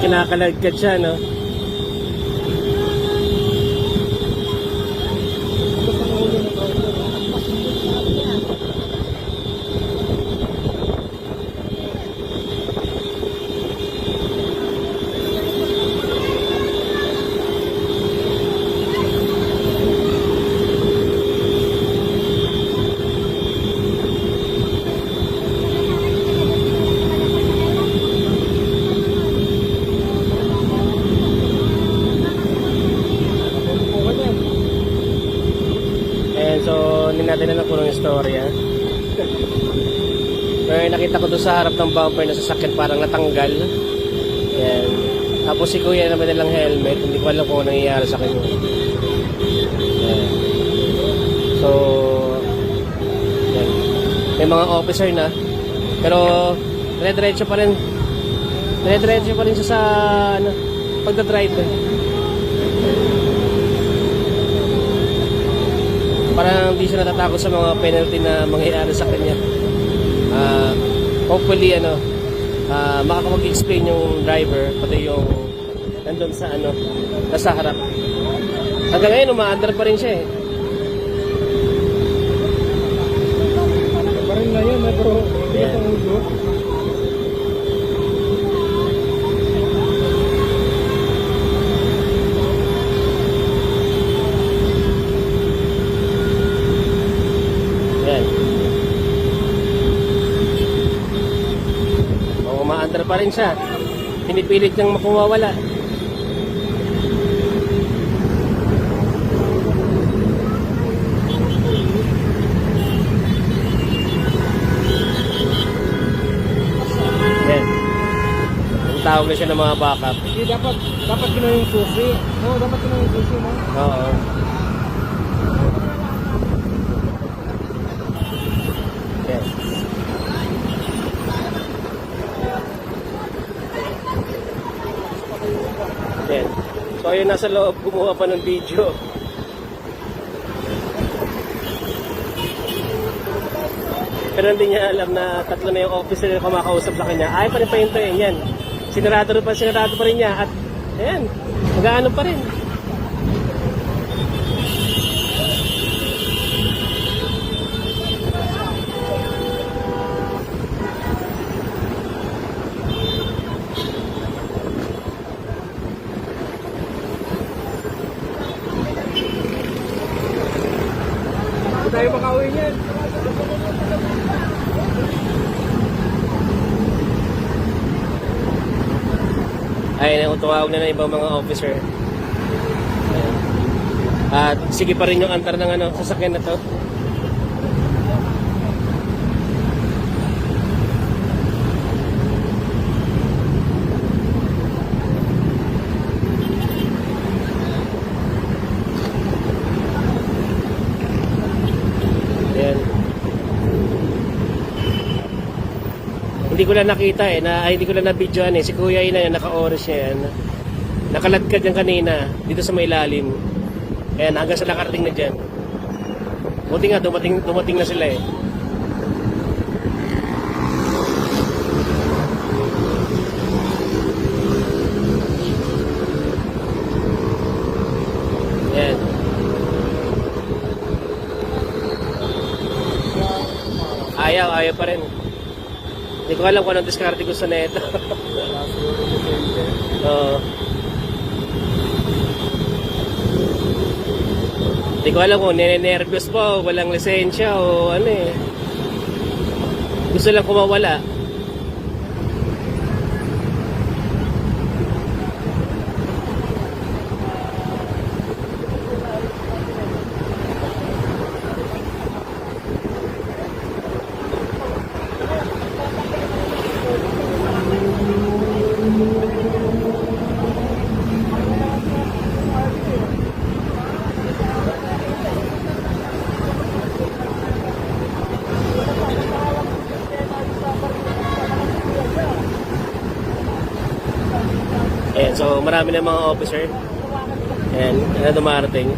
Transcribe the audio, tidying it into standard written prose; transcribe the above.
kinakalagkat siya, no? So, hindi natin na nakulong yung storya. Pero nakita ko doon sa harap ng bumper na sasakyan parang natanggal. Yan. Tapos si kuya naman nilang helmet. Hindi ko alam kung ano nangyayari sa kanya. Yan. So, yan. May mga officer na. Pero, dire-diretso pa rin. Dire-diretso pa rin siya sa pagdadrive. Parang hindi siya natatakot sa mga penalty na mangyayari sa kanya. Hopefully makakapag-explain yung driver pati yung nandun sa nasa harap. Hanggang ngayon umaandar pa rin siya eh. Pa rin na yun, pero hindi ito ulo. Umaandar pa rin siya. Pinipilit niyang makumawala. Yan. Ang tawag na siya ng mga backup. Hindi, dapat ginawa yung susi. Oo, dapat ginawa yung susi, no? Oo. Yan. Yan. So ayun, nasa loob, kumuha pa ng video. Pero hindi niya alam na tatlo na yung officer na kumakausap sa kanya. Ay pa rin pahintayin yan. Sinarado pa rin niya. At ayan, mag-aano pa rin. Hindi tayo makauwi niyan. Ay, tumawag na ng ibang mga officer. Ayan. At sige pa rin yung antar ng sasakyan na to. Ayan. Hindi ko lang nakita hindi ko lang na-videoan si kuya yun na naka-orange niya yan. Nakalagkad yan kanina dito sa may ilalim. Ayan, hanggang sa nakarating na dyan. Buti nga, dumating na sila eh. Ayan. Ayaw pa rin. Hindi ko alam kung anong diskarte gusto na ito. Oo. Hindi ko alam kung nene-nervous pa o walang lisensya o ano eh. Gusto lang kumawala. Ayan, so marami na mga officer. Ayan, na dumarating.